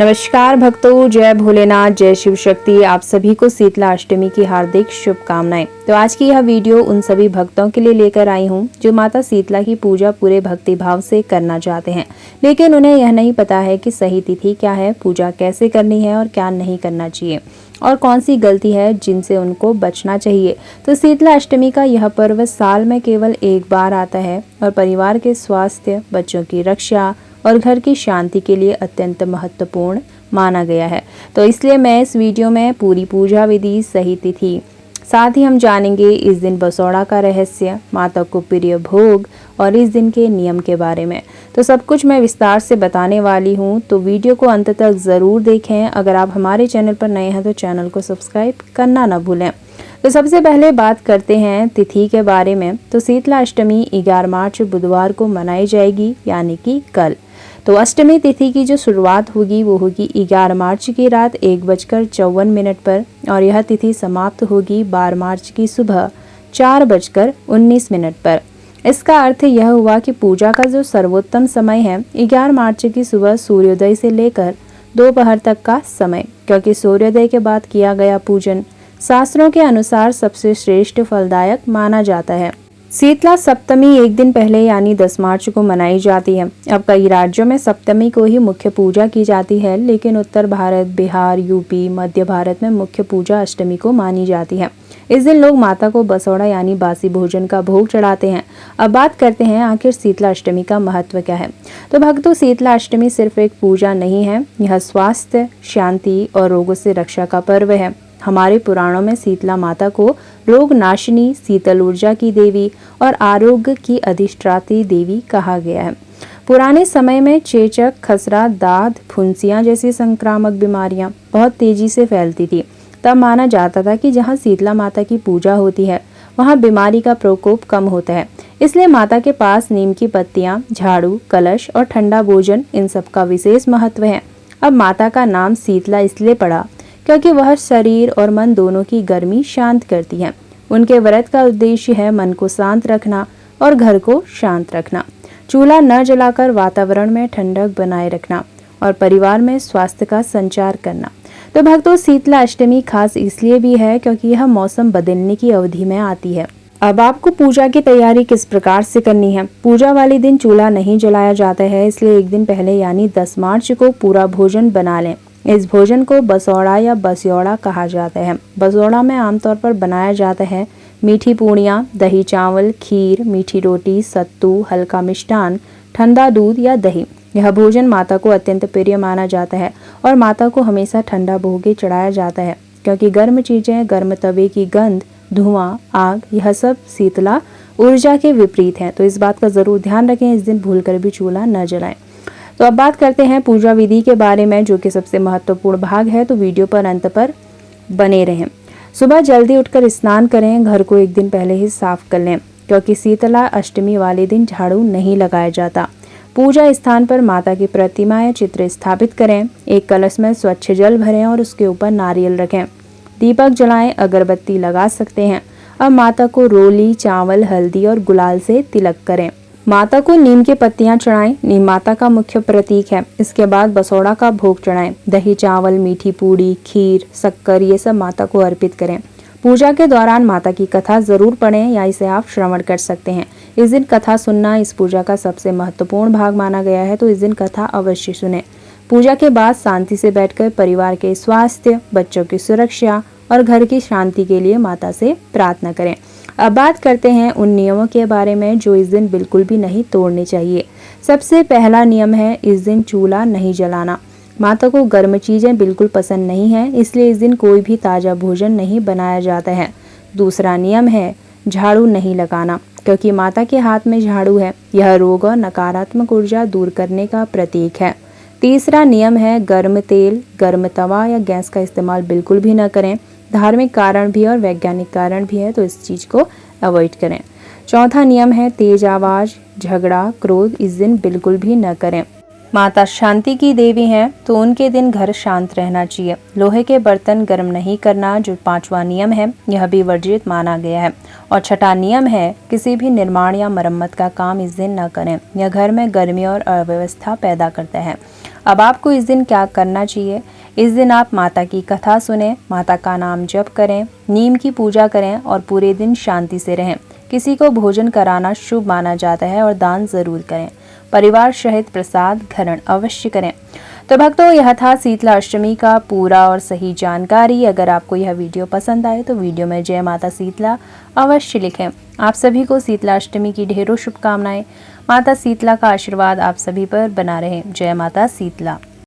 नमस्कार भक्तों, जय भोलेनाथ, जय शिव शक्ति। आप सभी को शीतला अष्टमी की हार्दिक शुभकामनाएं। तो आज की यह वीडियो उन सभी भक्तों के लिए लेकर आई हूं जो माता शीतला की पूजा पूरे भक्ति भाव से करना चाहते हैं, लेकिन उन्हें यह नहीं पता है कि सही तिथि क्या है, पूजा कैसे करनी है और क्या नहीं करना चाहिए और कौन सी गलती है जिनसे उनको बचना चाहिए। तो शीतला अष्टमी का यह पर्व साल में केवल एक बार आता है और परिवार के स्वास्थ्य, बच्चों की रक्षा और घर की शांति के लिए अत्यंत महत्वपूर्ण माना गया है। तो इसलिए मैं इस वीडियो में पूरी पूजा विधि, सही तिथि, साथ ही हम जानेंगे इस दिन बसौड़ा का रहस्य, माता को प्रिय भोग और इस दिन के नियम के बारे में। तो सब कुछ मैं विस्तार से बताने वाली हूँ, तो वीडियो को अंत तक ज़रूर देखें। अगर आप हमारे चैनल पर नए हैं तो चैनल को सब्सक्राइब करना न भूलें। तो सबसे पहले बात करते हैं तिथि के बारे में। तो शीतला अष्टमी 11 मार्च बुधवार को मनाई जाएगी, यानी कि कल। तो अष्टमी तिथि की जो शुरुआत होगी वो होगी 11 मार्च की रात 1:54 पर और यह तिथि समाप्त होगी 12 मार्च की सुबह 4:19 पर। इसका अर्थ यह हुआ कि पूजा का जो सर्वोत्तम समय है 11 मार्च की सुबह सूर्योदय से लेकर दोपहर तक का समय, क्योंकि सूर्योदय के बाद किया गया पूजन शास्त्रों के अनुसार सबसे श्रेष्ठ फलदायक माना जाता है। शीतला सप्तमी एक दिन पहले यानी 10 मार्च को मनाई जाती है। अब कई राज्यों में सप्तमी को ही मुख्य पूजा की जाती है, लेकिन उत्तर भारत, बिहार, यूपी, मध्य भारत में मुख्य पूजा अष्टमी को मानी जाती है। इस दिन लोग माता को बसौड़ा यानी बासी भोजन का भोग चढ़ाते हैं। अब बात करते हैं आखिर शीतला अष्टमी का महत्व क्या है। तो भक्तों, शीतला अष्टमी सिर्फ एक पूजा नहीं है, यह स्वास्थ्य, शांति और रोगों से रक्षा का पर्व है। हमारे पुराणों में शीतला माता को रोग नाशिनी, शीतल ऊर्जा की देवी और आरोग्य की अधिष्ठात्री देवी कहा गया है। पुराने समय में चेचक, खसरा, दाद, फुंसियां जैसी संक्रामक बीमारियां बहुत तेजी से फैलती थी। तब माना जाता था कि जहां शीतला माता की पूजा होती है वहां बीमारी का प्रकोप कम होता है। इसलिए माता के पास नीम की पत्तियां, झाड़ू, कलश और ठंडा भोजन, इन सब का विशेष महत्व है। अब माता का नाम शीतला इसलिए पड़ा क्योंकि वह शरीर और मन दोनों की गर्मी शांत करती है। उनके व्रत का उद्देश्य है मन को शांत रखना और घर को शांत रखना, चूल्हा न जलाकर वातावरण में ठंडक बनाए रखना और परिवार में स्वास्थ्य का संचार करना। तो भक्तों, शीतला अष्टमी खास इसलिए भी है क्योंकि यह मौसम बदलने की अवधि में आती है। अब आपको पूजा की तैयारी किस प्रकार से करनी है। पूजा वाले दिन चूल्हा नहीं जलाया जाता है, इसलिए एक दिन पहले यानी 10 मार्च को पूरा भोजन बना लें। इस भोजन को बसौड़ा या बस्योड़ा कहा जाता है। बसौड़ा में आमतौर पर बनाया जाता है मीठी पूड़ियाँ, दही चावल, खीर, मीठी रोटी, सत्तू, हल्का मिष्ठान, ठंडा दूध या दही। यह भोजन माता को अत्यंत प्रिय माना जाता है और माता को हमेशा ठंडा भोग ही चढ़ाया जाता है, क्योंकि गर्म चीजें, गर्म तवे की गंध, धुआं, आग, यह सब शीतला ऊर्जा के विपरीत है। तो इस बात का जरूर ध्यान रखें, इस दिन भूलकर भी चूल्हा न जलाएं। तो अब बात करते हैं पूजा विधि के बारे में, जो कि सबसे महत्वपूर्ण भाग है। तो वीडियो पर अंत पर बने रहें। सुबह जल्दी उठकर स्नान करें, घर को एक दिन पहले ही साफ कर लें, क्योंकि शीतला अष्टमी वाले दिन झाड़ू नहीं लगाया जाता। पूजा स्थान पर माता की प्रतिमा या चित्र स्थापित करें, एक कलश में स्वच्छ जल भरें और उसके ऊपर नारियल रखें, दीपक जलाएं, अगरबत्ती लगा सकते हैं। अब माता को रोली, चावल, हल्दी और गुलाल से तिलक करें। माता को नीम की पत्तियां चढ़ाएं, नीम माता का मुख्य प्रतीक है। इसके बाद बसौड़ा का भोग चढ़ाएं, दही चावल, मीठी पूड़ी, खीर, शक्कर, ये सब माता को अर्पित करें। पूजा के दौरान माता की कथा जरूर पढ़ें या इसे आप श्रवण कर सकते हैं। इस दिन कथा सुनना इस पूजा का सबसे महत्वपूर्ण भाग माना गया है, तो इस दिन कथा अवश्य सुने। पूजा के बाद शांति से बैठकर परिवार के स्वास्थ्य, बच्चों की सुरक्षा और घर की शांति के लिए माता से प्रार्थना करें। अब बात करते हैं उन नियमों के बारे में जो इस दिन बिल्कुल भी नहीं तोड़ने चाहिए। सबसे पहला नियम है, इस दिन चूल्हा नहीं जलाना। माता को गर्म चीजें बिल्कुल पसंद नहीं है, इसलिए इस दिन कोई भी ताजा भोजन नहीं बनाया जाता है। दूसरा नियम है, झाड़ू नहीं लगाना, क्योंकि माता के हाथ में झाड़ू है। यह रोग और नकारात्मक ऊर्जा दूर करने का प्रतीक है। तीसरा नियम है, गर्म तेल, गर्म तवा या गैस का इस्तेमाल बिल्कुल भी न करें। धार्मिक कारण भी और वैज्ञानिक कारण भी है, तो इस चीज को अवॉइड करें। चौथा नियम है, तेज आवाज, झगड़ा, क्रोध इस दिन बिल्कुल भी न करें। माता शांति की देवी हैं तो उनके दिन घर शांत रहना चाहिए। लोहे के बर्तन गर्म नहीं करना जो 5वां नियम है, यह भी वर्जित माना गया है। और 6ठा नियम है, किसी भी निर्माण या मरम्मत का काम इस दिन न करें, यह घर में गर्मी और अव्यवस्था पैदा करता है। अब आपको इस दिन क्या करना चाहिए? इस दिन आप माता की कथा सुनें, माता का नाम जप करें, नीम की पूजा करें और पूरे दिन शांति से रहें। किसी को भोजन कराना शुभ माना जाता है और दान जरूर करें। परिवार सहित प्रसाद ग्रहण अवश्य करें। तो भक्तों, यह था शीतला अष्टमी का पूरा और सही जानकारी। अगर आपको यह वीडियो पसंद आए तो वीडियो में जय माता शीतला अवश्य लिखें। आप सभी को शीतला अष्टमी की ढेरों शुभकामनाएं। माता शीतला का आशीर्वाद आप सभी पर बना रहे। जय माता शीतला।